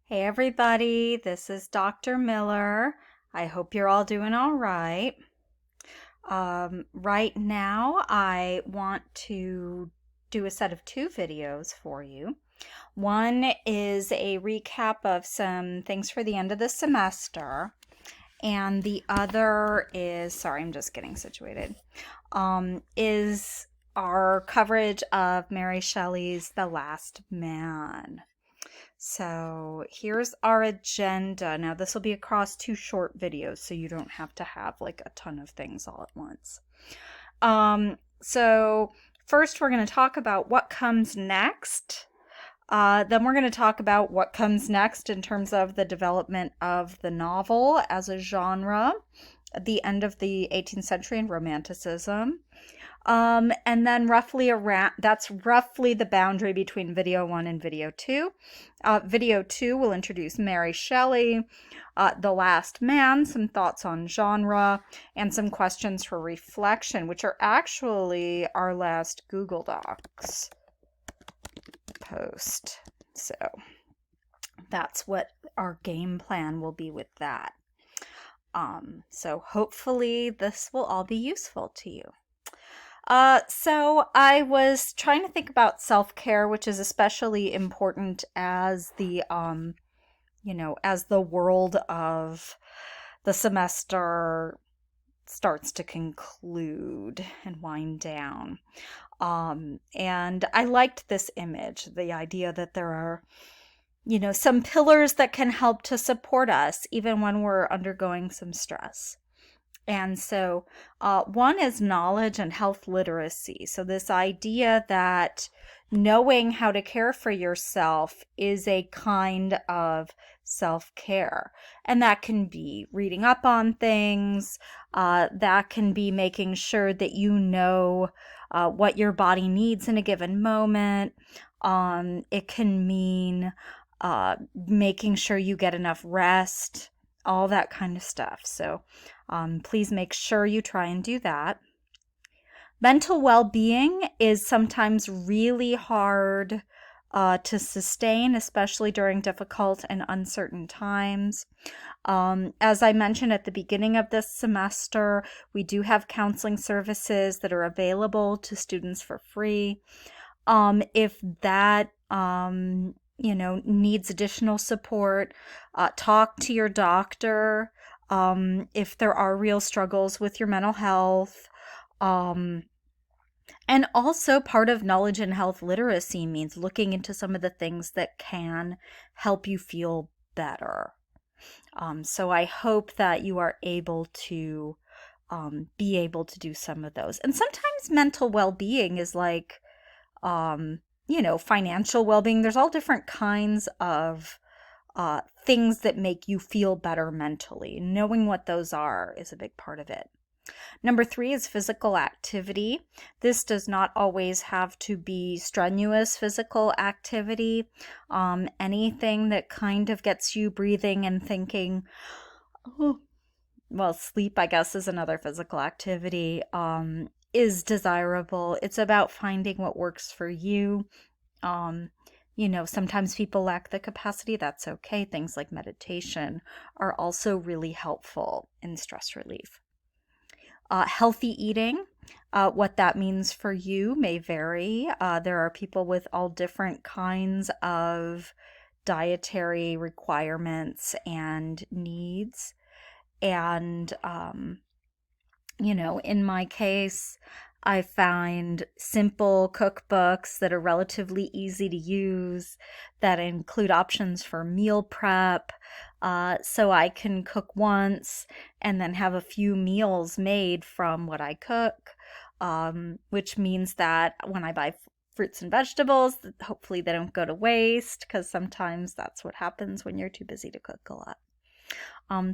Hey everybody, this is Dr. Miller. I hope you're all doing all right. Right now, I want to do a set of two videos for you. One is a recap of some things for the end of the semester, and the other is, sorry, I'm just getting situated, is our coverage of Mary Shelley's The Last Man. So here's our agenda. Now, this will be across two short videos, so you don't have to have like a ton of things all at once. So first, we're going to talk about what comes next. Then we're going to talk about what comes next in terms of the development of the novel as a genre at the end of the 18th century and Romanticism. And then roughly around, that's roughly the boundary between video one and video two. Video two will introduce Mary Shelley, The Last Man, some thoughts on genre, and some questions for reflection, which are actually our last Google Docs post. So that's what our game plan will be with that. So hopefully this will all be useful to you. So I was trying to think about self-care, which is especially important as as the world of the semester starts to conclude and wind down. And I liked this image, the idea that there are, some pillars that can help to support us even when we're undergoing some stress. And so, one is knowledge and health literacy. So, this idea that knowing how to care for yourself is a kind of self care. And that can be reading up on things, that can be making sure that you know what your body needs in a given moment. It can mean making sure you get enough rest, all that kind of stuff. So please make sure you try and do that. Mental well-being is sometimes really hard to sustain, especially during difficult and uncertain times. As I mentioned at the beginning of this semester, we do have counseling services that are available to students for free. If that needs additional support, talk to your doctor. If there are real struggles with your mental health. And also, part of knowledge and health literacy means looking into some of the things that can help you feel better. So I hope that you are able to be able to do some of those. And sometimes mental well-being is like, financial well-being. There's all different kinds of things that make you feel better mentally. Knowing what those are is a big part of it. Number 3 is physical activity. This does not always have to be strenuous physical activity. Anything that kind of gets you breathing and thinking. Well, sleep, I guess, is another physical activity, is desirable. It's about finding what works for you. Sometimes people lack the capacity. That's okay. Things like meditation are also really helpful in stress relief. Healthy eating, what that means for you may vary. There are people with all different kinds of dietary requirements and needs. And, in my case, I find simple cookbooks that are relatively easy to use, that include options for meal prep, so I can cook once and then have a few meals made from what I cook, which means that when I buy fruits and vegetables, hopefully they don't go to waste, because sometimes that's what happens when you're too busy to cook a lot.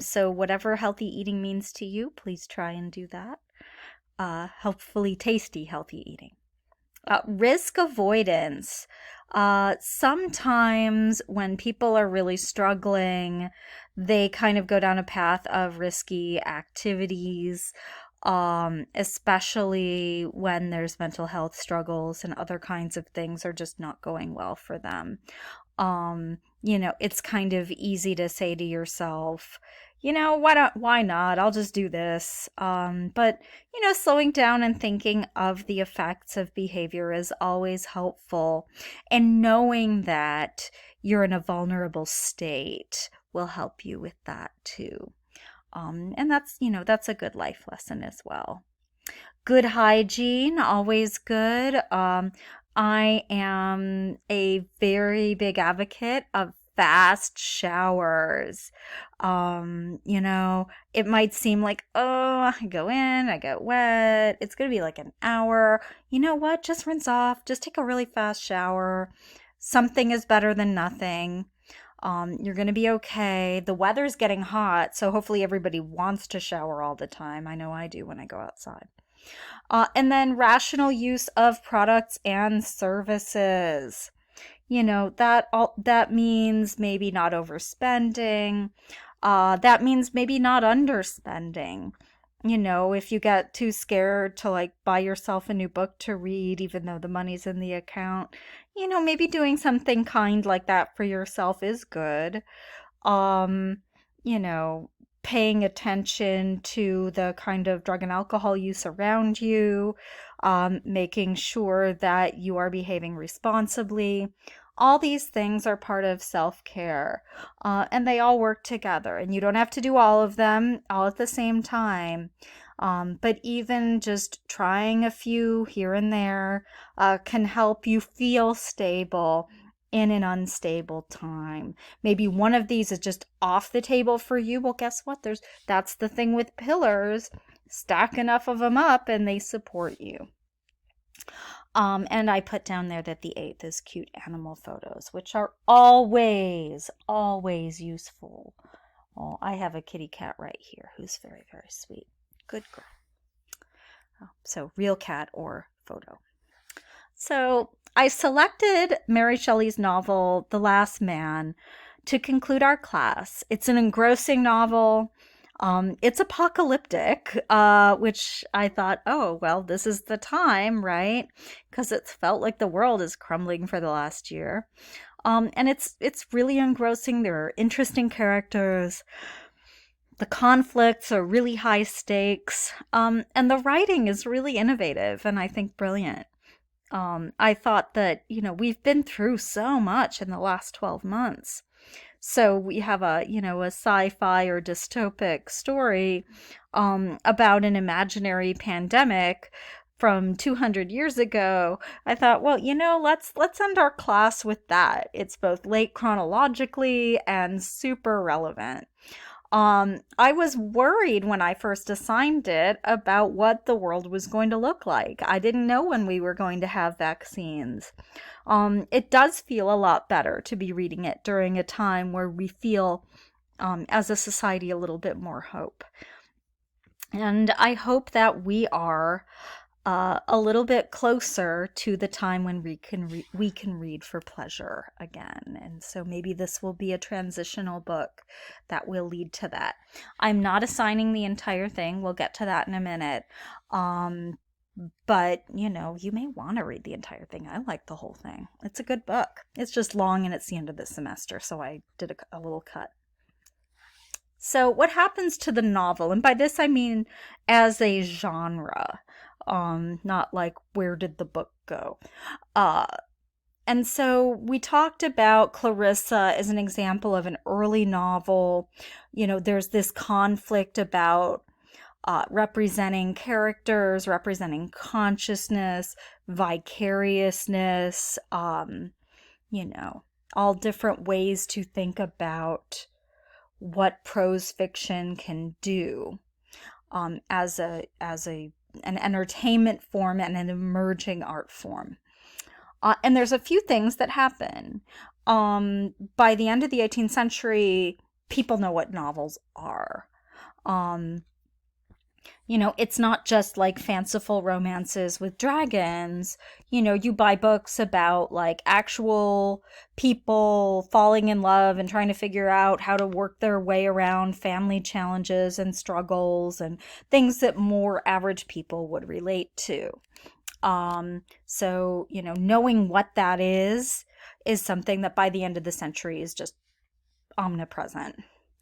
So whatever healthy eating means to you, please try and do that. Hopefully tasty, healthy eating. Risk avoidance. Sometimes when people are really struggling, they kind of go down a path of risky activities, especially when there's mental health struggles and other kinds of things are just not going well for them. It's kind of easy to say to yourself, why not? I'll just do this. But slowing down and thinking of the effects of behavior is always helpful. And knowing that you're in a vulnerable state will help you with that too. And that's a good life lesson as well. Good hygiene, always good. I am a very big advocate of fast showers. It might seem like, oh, I go in, I get wet, it's gonna be like an hour. You know what? Just rinse off, just take a really fast shower. Something is better than nothing. You're gonna be okay. The weather's getting hot, so hopefully everybody wants to shower all the time. I know I do when I go outside. And then rational use of products and services. That means maybe not overspending. That means maybe not underspending. If you get too scared to like buy yourself a new book to read, even though the money's in the account, maybe doing something kind like that for yourself is good. Um, you know, Paying attention to the kind of drug and alcohol use around you, making sure that you are behaving responsibly. All these things are part of self-care, and they all work together. And you don't have to do all of them all at the same time. But even just trying a few here and there can help you feel stable in an unstable time. Maybe one of these is just off the table for you. Well, guess what? That's the thing with pillars. Stack enough of them up and they support you. And I put down there that the eighth is cute animal photos, which are always, always useful. Oh, I have a kitty cat right here who's very, very sweet. Good girl. So real cat or photo. So I selected Mary Shelley's novel, The Last Man, to conclude our class. It's an engrossing novel. It's apocalyptic, which I thought, oh, well, this is the time, right? Because it's felt like the world is crumbling for the last year. And it's really engrossing. There are interesting characters. The conflicts are really high stakes. And the writing is really innovative and I think brilliant. I thought that, we've been through so much in the last 12 months. So we have a sci-fi or dystopic story about an imaginary pandemic from 200 years ago. I thought, well, let's end our class with that. It's both late chronologically and super relevant. I was worried when I first assigned it about what the world was going to look like. I didn't know when we were going to have vaccines. It does feel a lot better to be reading it during a time where we feel, as a society, a little bit more hope. And I hope that we are a little bit closer to the time when we can read for pleasure again. And so maybe this will be a transitional book that will lead to that. I'm not assigning the entire thing. We'll get to that in a minute. But you may want to read the entire thing. I like the whole thing. It's a good book. It's just long and it's the end of the semester, so I did a little cut. So what happens to the novel? And by this I mean as a genre. Not like where did the book go? And so we talked about Clarissa as an example of an early novel. There's this conflict about representing characters, representing consciousness, vicariousness, all different ways to think about what prose fiction can do as an entertainment form and an emerging art form. And there's a few things that happen. By the end of the 18th century, people know what novels are. It's not just like fanciful romances with dragons. You buy books about like actual people falling in love and trying to figure out how to work their way around family challenges and struggles and things that more average people would relate to. So, knowing what that is is something that by the end of the century is just omnipresent.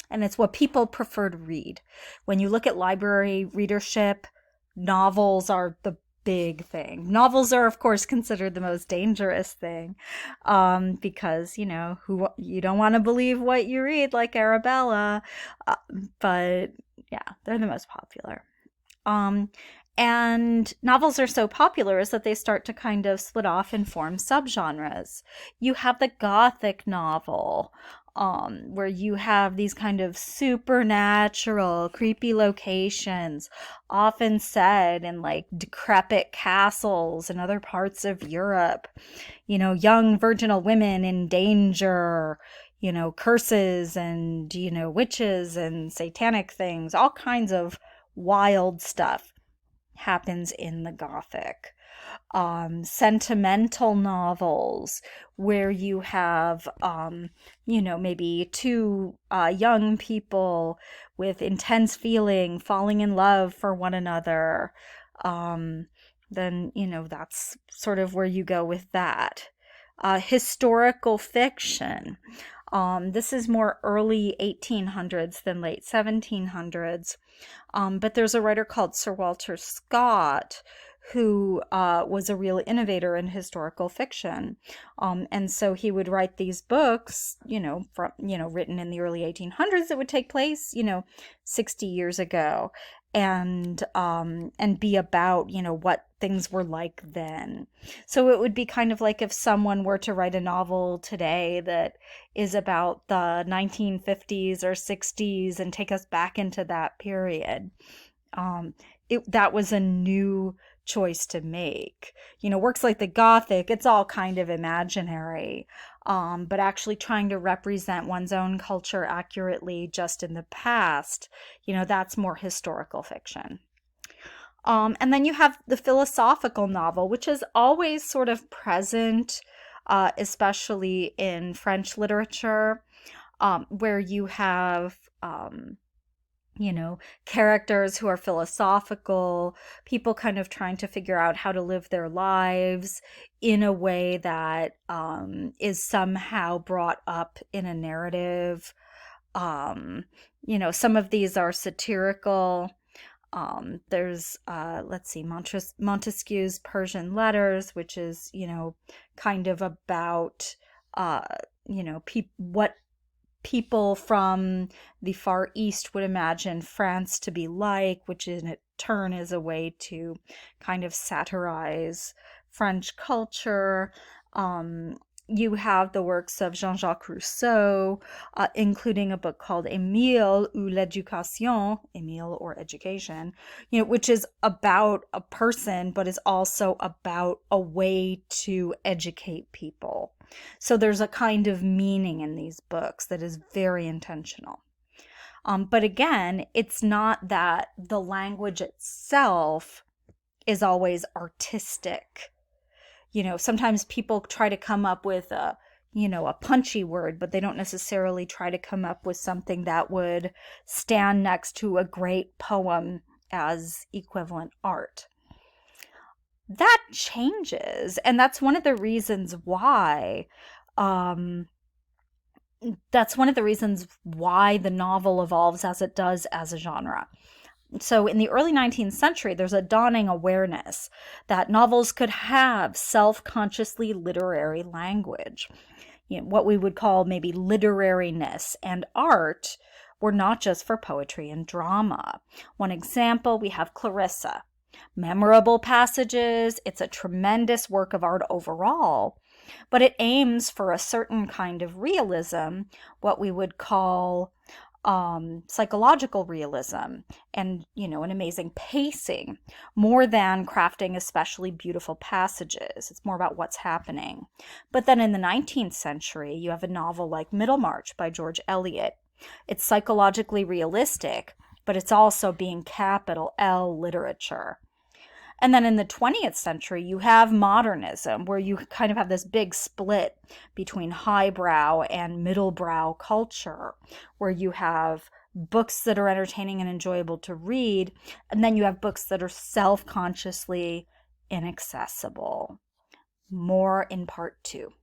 And it's what people prefer to read. When you look at library readership, novels are the big thing. Novels are, of course, considered the most dangerous thing, because who you don't want to believe what you read, like Arabella, uh, but yeah, they're the most popular. Um, and novels are so popular is that they start to kind of split off and form subgenres. You have the Gothic novel, where you have these kind of supernatural, creepy locations, often set in like decrepit castles in other parts of Europe. Young virginal women in danger, curses and, witches and satanic things, all kinds of wild stuff happens in the Gothic. Sentimental novels where you have, maybe two young people with intense feeling falling in love for one another. Then, that's sort of where you go with that. Historical fiction. This is more early 1800s than late 1700s. But there's a writer called Sir Walter Scott who was a real innovator in historical fiction. And so he would write these books, written in the early 1800s that would take place, 60 years ago, and be about, what things were like then. So it would be kind of like if someone were to write a novel today that is about the 1950s or 60s and take us back into that period. That was a new choice to make. Works like the Gothic, it's all kind of imaginary, but actually trying to represent one's own culture accurately just in the past, that's more historical fiction. And then you have the philosophical novel, which is always sort of present, especially in French literature, where you have, characters who are philosophical, people kind of trying to figure out how to live their lives in a way that is somehow brought up in a narrative. Some of these are satirical. There's, let's see, Montesquieu's Persian Letters, which is, kind of about, what people from the Far East would imagine France to be like, which in turn is a way to kind of satirize French culture. You have the works of Jean-Jacques Rousseau, including a book called Émile ou l'Éducation, Emile or Education, which is about a person, but is also about a way to educate people. So there's a kind of meaning in these books that is very intentional. But again, it's not that the language itself is always artistic. Sometimes people try to come up with a punchy word, but they don't necessarily try to come up with something that would stand next to a great poem as equivalent art. That changes, and that's one of the reasons why the novel evolves as it does as a genre. So in the early 19th century, there's a dawning awareness that novels could have self-consciously literary language. What we would call maybe literariness and art were not just for poetry and drama. One example, we have Clarissa. Memorable passages, it's a tremendous work of art overall, but it aims for a certain kind of realism, what we would call psychological realism, and an amazing pacing, more than crafting especially beautiful passages. It's more about what's happening. But then in the 19th century, you have a novel like Middlemarch by George Eliot. It's psychologically realistic, but it's also being capital L literature. And then in the 20th century, you have modernism, where you kind of have this big split between highbrow and middlebrow culture, where you have books that are entertaining and enjoyable to read, and then you have books that are self-consciously inaccessible. More in part 2.